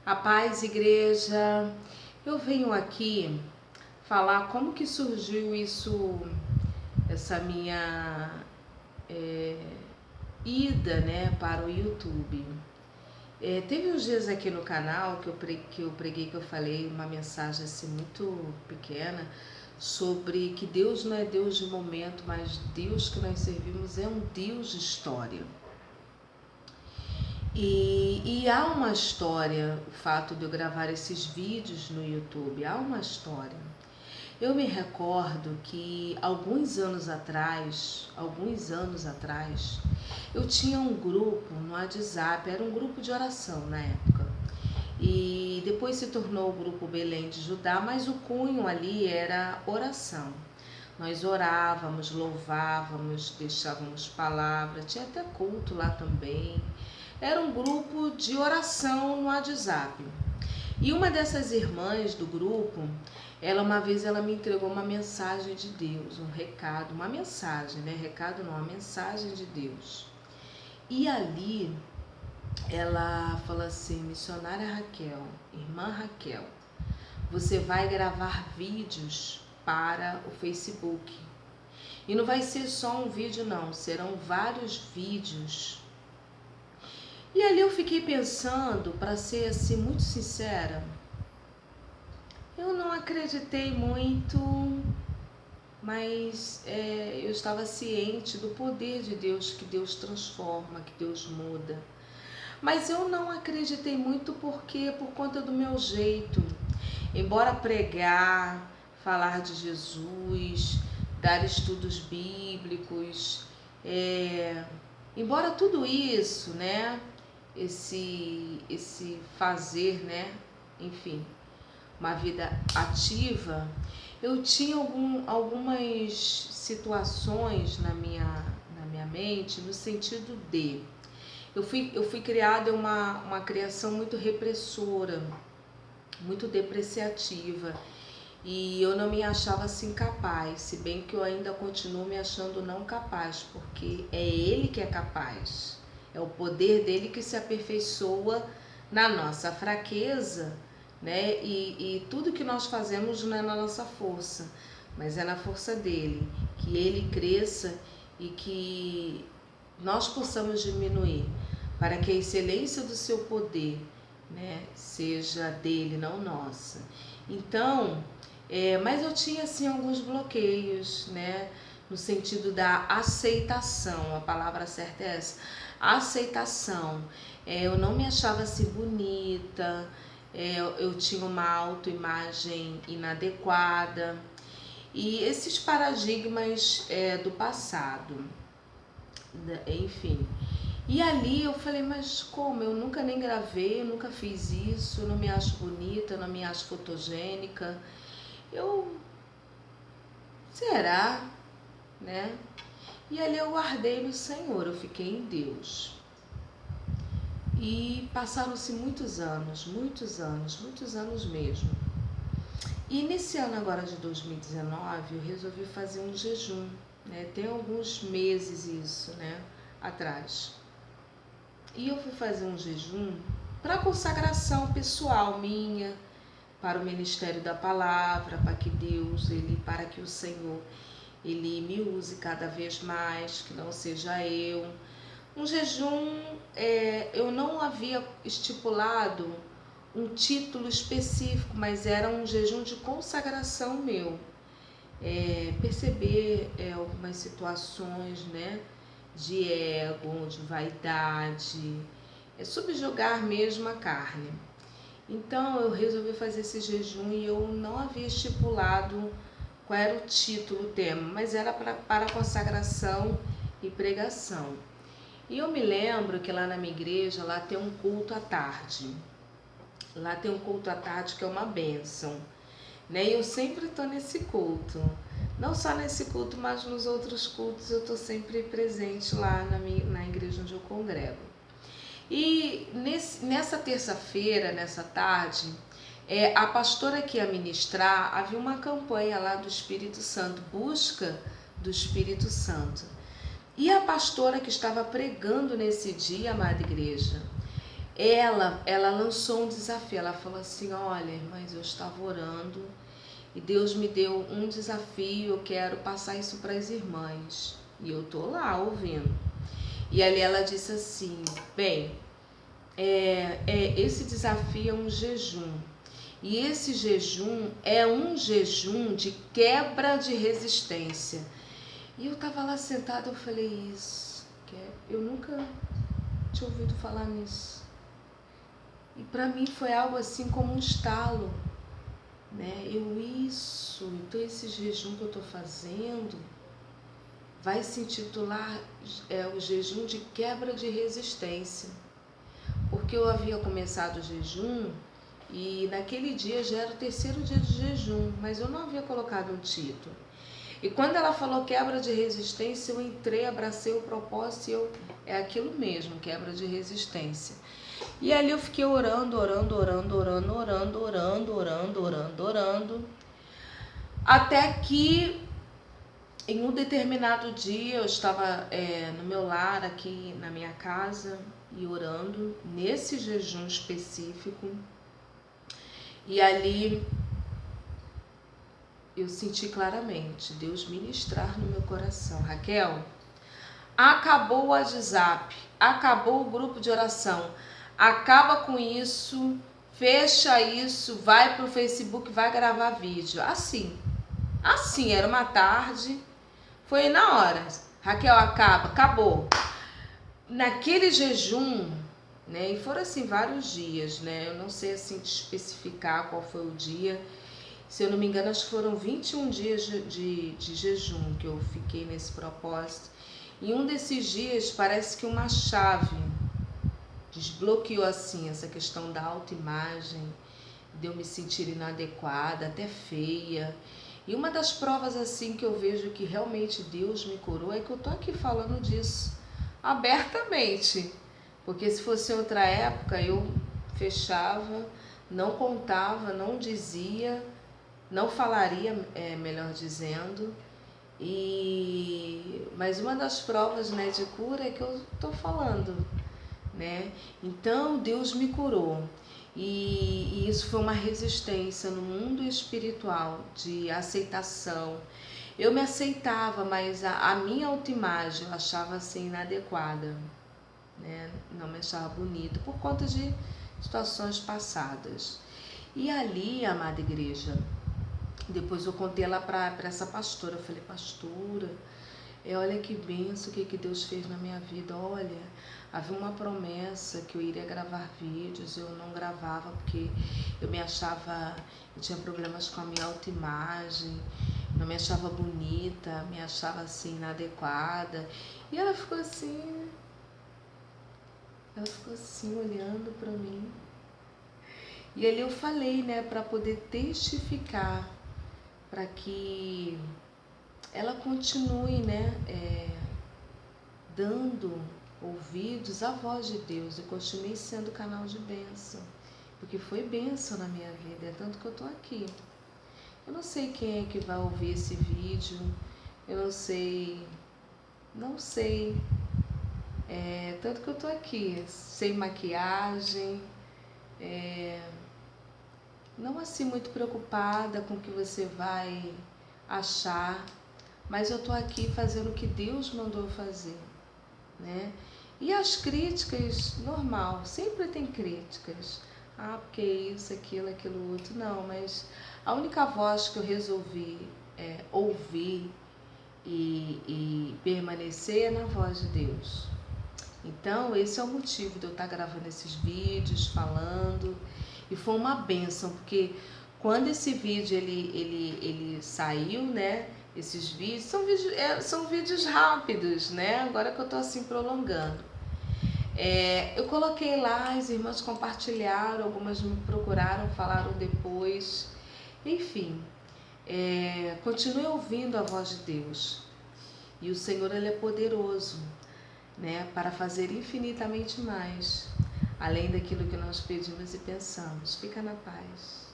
A paz, igreja. Eu venho aqui falar como que surgiu essa minha ida, né, para o YouTube. Teve uns dias aqui no canal que eu preguei, que eu falei uma mensagem assim muito pequena sobre que Deus não é Deus de momento, mas Deus que nós servimos é um Deus de história. E há uma história, o fato de eu gravar esses vídeos no YouTube, há uma história. Eu me recordo que alguns anos atrás, eu tinha um grupo no WhatsApp, era um grupo de oração na época. E depois se tornou o grupo Belém de Judá, mas o cunho ali era oração. Nós orávamos, louvávamos, deixávamos palavra, tinha até culto lá também. Era um grupo de oração no WhatsApp. E uma dessas irmãs do grupo, uma vez me entregou uma mensagem de Deus, um recado, uma mensagem, né? Recado não, uma mensagem de Deus. E ali ela falou assim: missionária Raquel, irmã Raquel, você vai gravar vídeos para o Facebook. E não vai ser só um vídeo não, serão vários vídeos. E ali eu fiquei pensando, para ser assim muito sincera, eu não acreditei muito, mas eu estava ciente do poder de Deus, que Deus transforma, que Deus muda. Mas eu não acreditei muito porque por conta do meu jeito. Embora pregar, falar de Jesus, dar estudos bíblicos, embora tudo isso, né, esse fazer, né, enfim, uma vida ativa, eu tinha algumas situações na minha mente, no sentido de eu fui criada uma criação muito repressora, muito depreciativa, e eu não me achava assim capaz, se bem que eu ainda continuo me achando não capaz, porque é Ele que é capaz, é o poder dele que se aperfeiçoa na nossa fraqueza, né? E tudo que nós fazemos não é na nossa força, mas é na força dele, que ele cresça e que nós possamos diminuir, para que a excelência do seu poder, né, seja dele, não nossa. Então, mas eu tinha assim alguns bloqueios, né, no sentido da aceitação, a palavra certa é essa, aceitação. Eu não me achava assim bonita, eu tinha uma autoimagem inadequada e esses paradigmas do passado, enfim. E ali eu falei, mas como? Eu nunca nem gravei, eu nunca fiz isso, eu não me acho bonita, eu não me acho fotogênica. Será? Né? E ali eu guardei no Senhor, eu fiquei em Deus. E passaram-se muitos anos mesmo. E nesse ano agora de 2019, eu resolvi fazer um jejum, né? Tem alguns meses isso, né, atrás. E eu fui fazer um jejum para consagração pessoal minha, para o ministério da palavra, para que Deus, para que o Senhor, ele me use cada vez mais, que não seja eu. Um jejum, eu não havia estipulado um título específico, mas era um jejum de consagração meu. Perceber algumas situações, né, de ego, de vaidade, subjugar mesmo a carne. Então eu resolvi fazer esse jejum e eu não havia estipulado qual era o título, o tema, mas era para consagração e pregação. E eu me lembro que lá na minha igreja, lá tem um culto à tarde. Lá tem um culto à tarde que é uma bênção, né? E eu sempre estou nesse culto. Não só nesse culto, mas nos outros cultos eu estou sempre presente lá na igreja onde eu congrego. E nessa terça-feira, nessa tarde, a pastora que ia ministrar, havia uma campanha lá do Espírito Santo, busca do Espírito Santo. E a pastora que estava pregando nesse dia, amada igreja, ela lançou um desafio. Ela falou assim: olha, irmãs, eu estava orando e Deus me deu um desafio, eu quero passar isso para as irmãs. E eu tô lá ouvindo. E ali ela disse assim: bem, esse desafio é um jejum. E esse jejum é um jejum de quebra de resistência. E eu tava lá sentada, eu falei: isso, eu nunca tinha ouvido falar nisso. E para mim foi algo assim como um estalo, né? Então esse jejum que eu tô fazendo vai se intitular o jejum de quebra de resistência. Porque eu havia começado o jejum e naquele dia já era o 3º dia de jejum, mas eu não havia colocado um título. E quando ela falou quebra de resistência, eu entrei, abracei o propósito e é aquilo mesmo, quebra de resistência. E ali eu fiquei orando, até que em um determinado dia eu estava no meu lar aqui na minha casa e orando nesse jejum específico. E ali eu senti claramente Deus ministrar no meu coração: Raquel, acabou o WhatsApp, acabou o grupo de oração, acaba com isso, fecha isso, vai pro Facebook, vai gravar vídeo. Assim, era uma tarde, foi na hora. Raquel, acabou. Naquele jejum, né, e foram assim vários dias, né, eu não sei assim especificar qual foi o dia. Se eu não me engano, acho que foram 21 dias de jejum que eu fiquei nesse propósito. E um desses dias parece que uma chave desbloqueou assim essa questão da autoimagem, de eu me sentir inadequada, até feia. E uma das provas assim que eu vejo que realmente Deus me curou é que eu tô aqui falando disso abertamente. Porque se fosse outra época eu fechava, não contava, não dizia, não falaria, melhor dizendo. Mas uma das provas, né, de cura é que eu tô falando, né? Então Deus me curou e isso foi uma resistência no mundo espiritual de aceitação. Eu me aceitava, mas a minha autoimagem eu achava assim inadequada, né? Não me achava bonita por conta de situações passadas. E ali, amada igreja, depois eu contei lá para essa pastora, eu falei: pastora, olha que benção, o que Deus fez na minha vida. Olha, havia uma promessa que eu iria gravar vídeos, eu não gravava porque eu me achava, eu tinha problemas com a minha autoimagem, não me achava bonita, me achava assim inadequada. E ela ficou assim olhando para mim. E ali eu falei, né, para poder testificar, para que ela continue, né, dando ouvidos à voz de Deus e continue sendo canal de bênção, porque foi bênção na minha vida, é tanto que eu tô aqui. Eu não sei quem é que vai ouvir esse vídeo, eu não sei, tanto que eu tô aqui, sem maquiagem, não assim muito preocupada com o que você vai achar, mas eu tô aqui fazendo o que Deus mandou fazer, né? E as críticas, normal, sempre tem críticas. Porque isso, aquilo outro. Não, mas a única voz que eu resolvi ouvir e permanecer é na voz de Deus. Então, esse é o motivo de eu estar gravando esses vídeos, falando. E foi uma bênção, porque quando esse vídeo ele saiu, né? Esses vídeos são vídeos rápidos, né? Agora que eu tô assim prolongando. Eu coloquei lá, as irmãs compartilharam, algumas me procuraram, falaram depois. Enfim, continue ouvindo a voz de Deus. E o Senhor, Ele é poderoso, né? Para fazer infinitamente mais, além daquilo que nós pedimos e pensamos. Fica na paz.